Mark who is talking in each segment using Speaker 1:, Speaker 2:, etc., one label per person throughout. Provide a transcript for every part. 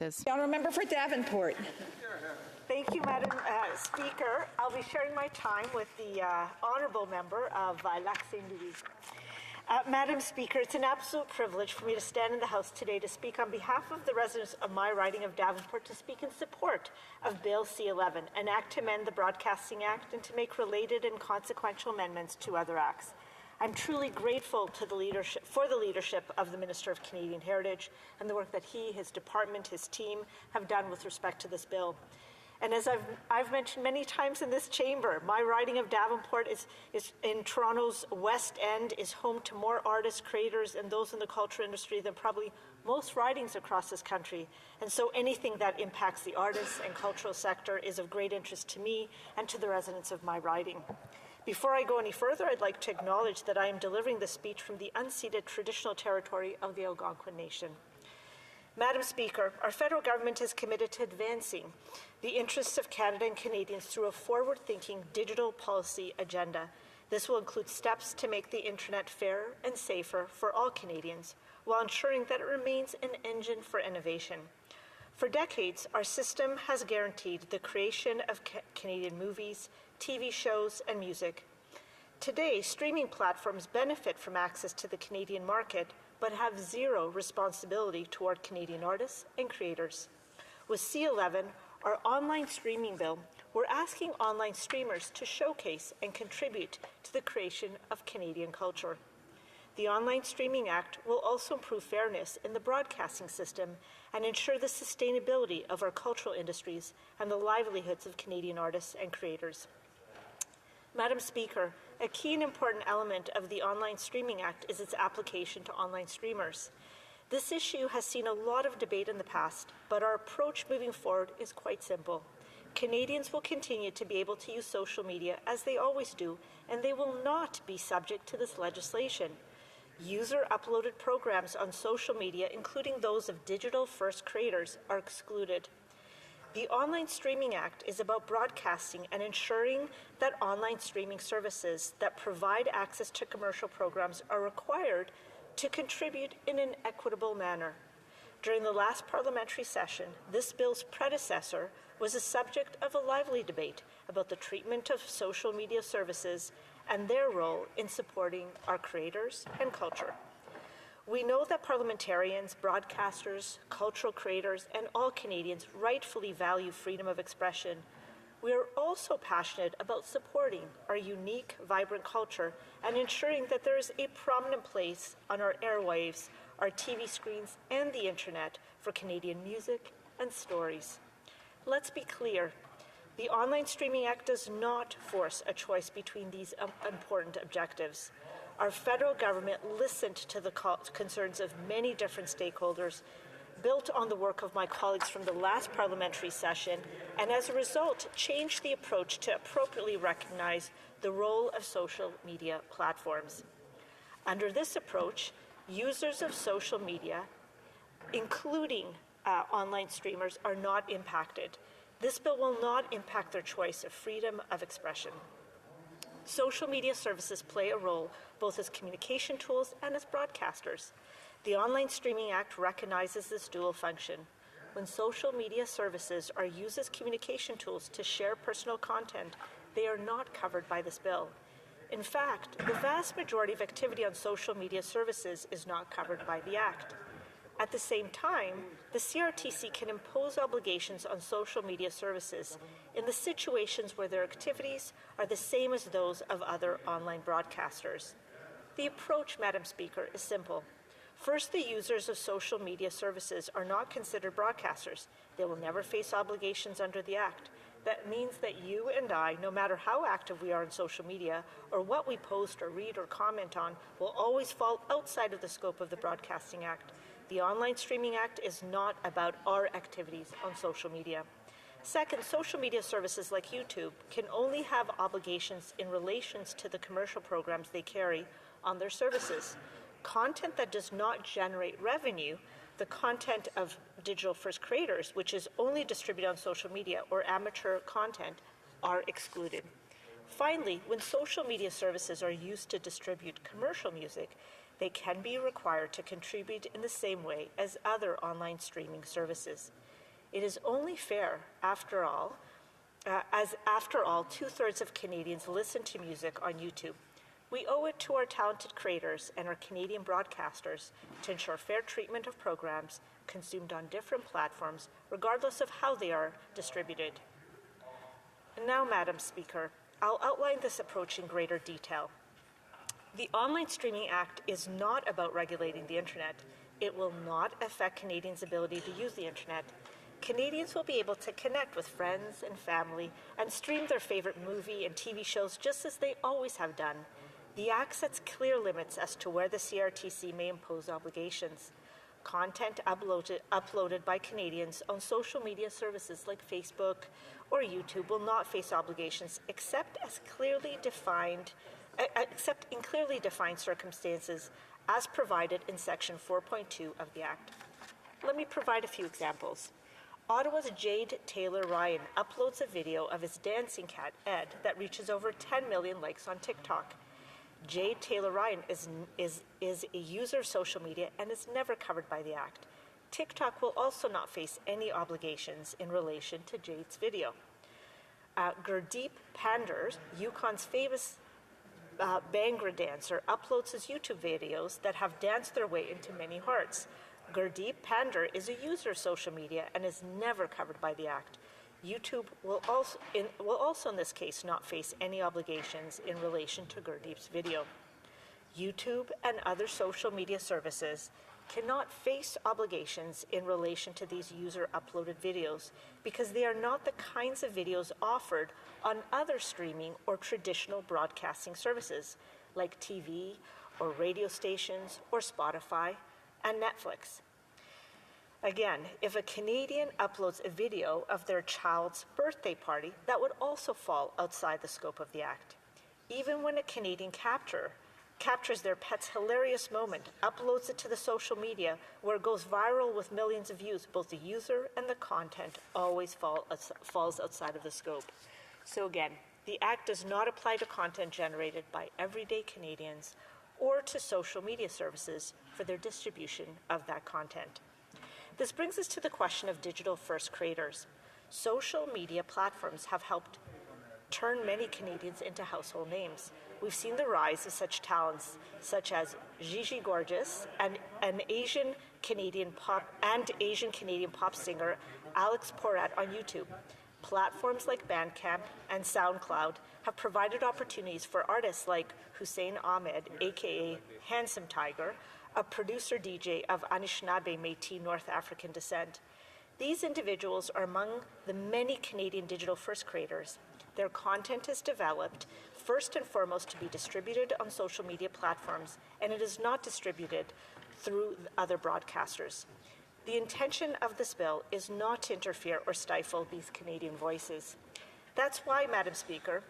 Speaker 1: The
Speaker 2: honourable member for Davenport.
Speaker 3: Thank you, Madam Speaker. I'll be sharing my time with the honourable member of Lac-Saint-Louis. Madam Speaker, it's an absolute privilege for me to stand in the House today to speak on behalf of the residents of my riding of Davenport to speak in support of Bill C-11, an act to amend the Broadcasting Act and to make related and consequential amendments to other acts. I'm truly grateful to the leadership of the Minister of Canadian Heritage and the work that he, his department, his team have done with respect to this bill. And as I've mentioned many times in this chamber, my riding of Davenport is in Toronto's West End, is home to more artists, creators, and those in the culture industry than probably most ridings across this country. And so anything that impacts the artists and cultural sector is of great interest to me and to the residents of my riding. Before I go any further, I'd like to acknowledge that I am delivering this speech from the unceded traditional territory of the Algonquin Nation. Madam Speaker, our federal government is committed to advancing the interests of Canada and Canadians through a forward-thinking digital policy agenda. This will include steps to make the internet fairer and safer for all Canadians, while ensuring that it remains an engine for innovation. For decades, our system has guaranteed the creation of Canadian movies, TV shows, and music. Today, streaming platforms benefit from access to the Canadian market, but have zero responsibility toward Canadian artists and creators. With C-11, our online streaming bill, we're asking online streamers to showcase and contribute to the creation of Canadian culture. The Online Streaming Act will also improve fairness in the broadcasting system and ensure the sustainability of our cultural industries and the livelihoods of Canadian artists and creators. Madam Speaker, a key and important element of the Online Streaming Act is its application to online streamers. This issue has seen a lot of debate in the past, but our approach moving forward is quite simple. Canadians will continue to be able to use social media as they always do, and they will not be subject to this legislation. User-uploaded programs on social media, including those of digital-first creators, are excluded. The Online Streaming Act is about broadcasting and ensuring that online streaming services that provide access to commercial programs are required to contribute in an equitable manner. During the last parliamentary session, this bill's predecessor was the subject of a lively debate about the treatment of social media services and their role in supporting our creators and culture. We know that parliamentarians, broadcasters, cultural creators, and all Canadians rightfully value freedom of expression. We are also passionate about supporting our unique, vibrant culture and ensuring that there is a prominent place on our airwaves, our TV screens, and the internet for Canadian music and stories. Let's be clear. The Online Streaming Act does not force a choice between these important objectives. Our federal government listened to the concerns of many different stakeholders, built on the work of my colleagues from the last parliamentary session, and as a result, changed the approach to appropriately recognize the role of social media platforms. Under this approach, users of social media, including online streamers, are not impacted. This bill will not impact their choice of freedom of expression. Social media services play a role both as communication tools and as broadcasters. The Online Streaming Act recognizes this dual function. When social media services are used as communication tools to share personal content, they are not covered by this bill. In fact, the vast majority of activity on social media services is not covered by the Act. At the same time, the CRTC can impose obligations on social media services in the situations where their activities are the same as those of other online broadcasters. The approach, Madam Speaker, is simple. First, the users of social media services are not considered broadcasters. They will never face obligations under the Act. That means that you and I, no matter how active we are on social media or what we post or read or comment on, will always fall outside of the scope of the Broadcasting Act. The Online Streaming Act is not about our activities on social media. Second, social media services like YouTube can only have obligations in relation to the commercial programs they carry on their services. Content that does not generate revenue, the content of digital-first creators, which is only distributed on social media, or amateur content, are excluded. Finally, when social media services are used to distribute commercial music, they can be required to contribute in the same way as other online streaming services. It is only fair, after all, two-thirds of Canadians listen to music on YouTube. We owe it to our talented creators and our Canadian broadcasters to ensure fair treatment of programs consumed on different platforms, regardless of how they are distributed. And now, Madam Speaker, I'll outline this approach in greater detail. The Online Streaming Act is not about regulating the internet. It will not affect Canadians' ability to use the internet. Canadians will be able to connect with friends and family and stream their favorite movie and TV shows just as they always have done. The Act sets clear limits as to where the CRTC may impose obligations. Content uploaded by Canadians on social media services like Facebook or YouTube will not face obligations except in clearly defined circumstances as provided in Section 4.2 of the Act. Let me provide a few examples. Ottawa's Jade Taylor Ryan uploads a video of his dancing cat, Ed, that reaches over 10 million likes on TikTok. Jade Taylor Ryan is a user of social media and is never covered by the Act. TikTok will also not face any obligations in relation to Jade's video. Gurdeep Pandar, Yukon's famous Bhangra dancer, uploads his YouTube videos that have danced their way into many hearts. Gurdeep Pandar is a user of social media and is never covered by the Act. YouTube will also in this case not face any obligations in relation to Gurdeep's video. YouTube and other social media services cannot face obligations in relation to these user-uploaded videos because they are not the kinds of videos offered on other streaming or traditional broadcasting services like TV or radio stations or Spotify and Netflix. Again, if a Canadian uploads a video of their child's birthday party, that would also fall outside the scope of the Act. Even when a Canadian captures their pet's hilarious moment, uploads it to the social media where it goes viral with millions of views, both the user and the content always falls outside of the scope. So again, the Act does not apply to content generated by everyday Canadians or to social media services for their distribution of that content. This brings us to the question of digital-first creators. Social media platforms have helped turn many Canadians into household names. We've seen the rise of such talents such as Gigi Gorgeous and Asian Canadian pop singer Alex Porat on YouTube. Platforms like Bandcamp and SoundCloud have provided opportunities for artists like Hussein Ahmed, aka Handsome Tiger, a producer DJ of Anishinaabe Métis North African descent. These individuals are among the many Canadian digital-first creators. Their content is developed first and foremost to be distributed on social media platforms, and it is not distributed through other broadcasters. The intention of this bill is not to interfere or stifle these Canadian voices. That's why, Madam Speaker,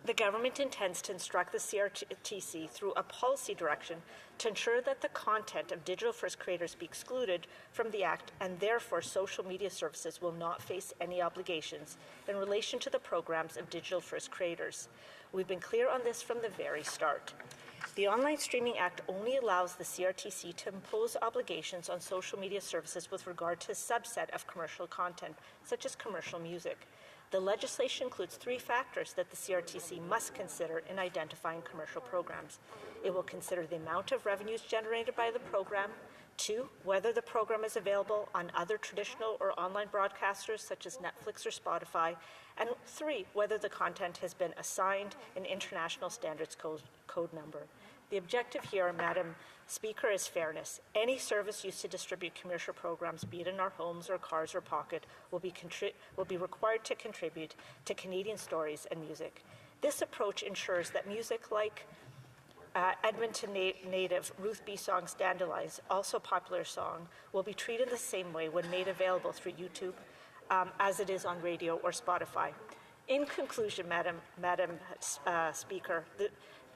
Speaker 3: the government intends to instruct the CRTC through a policy direction to ensure that the content of digital-first creators be excluded from the Act, and therefore social media services will not face any obligations in relation to the programs of digital-first creators. We've been clear on this from the very start. The Online Streaming Act only allows the CRTC to impose obligations on social media services with regard to a subset of commercial content, such as commercial music. The legislation includes 3 factors that the CRTC must consider in identifying commercial programs. It will consider the amount of revenues generated by the program, 2, whether the program is available on other traditional or online broadcasters such as Netflix or Spotify, and 3, whether the content has been assigned an international standards code number. The objective here, Madam Speaker, is fairness. Any service used to distribute commercial programs, be it in our homes or cars or pocket, will be required to contribute to Canadian stories and music. This approach ensures that music like Edmonton native Ruth B. Song's Dandelions, also a popular song, will be treated the same way when made available through YouTube as it is on radio or Spotify. In conclusion, Madam Speaker,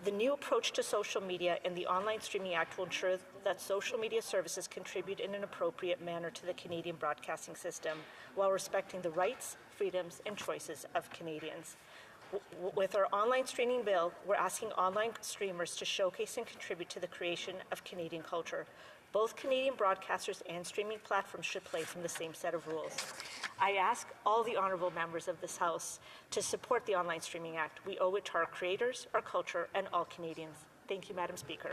Speaker 3: the new approach to social media in the Online Streaming Act will ensure that social media services contribute in an appropriate manner to the Canadian broadcasting system while respecting the rights, freedoms, and choices of Canadians. With our online streaming bill, we're asking online streamers to showcase and contribute to the creation of Canadian culture. Both Canadian broadcasters and streaming platforms should play from the same set of rules. I ask all the honourable members of this House to support the Online Streaming Act. We owe it to our creators, our culture, and all Canadians. Thank you, Madam Speaker.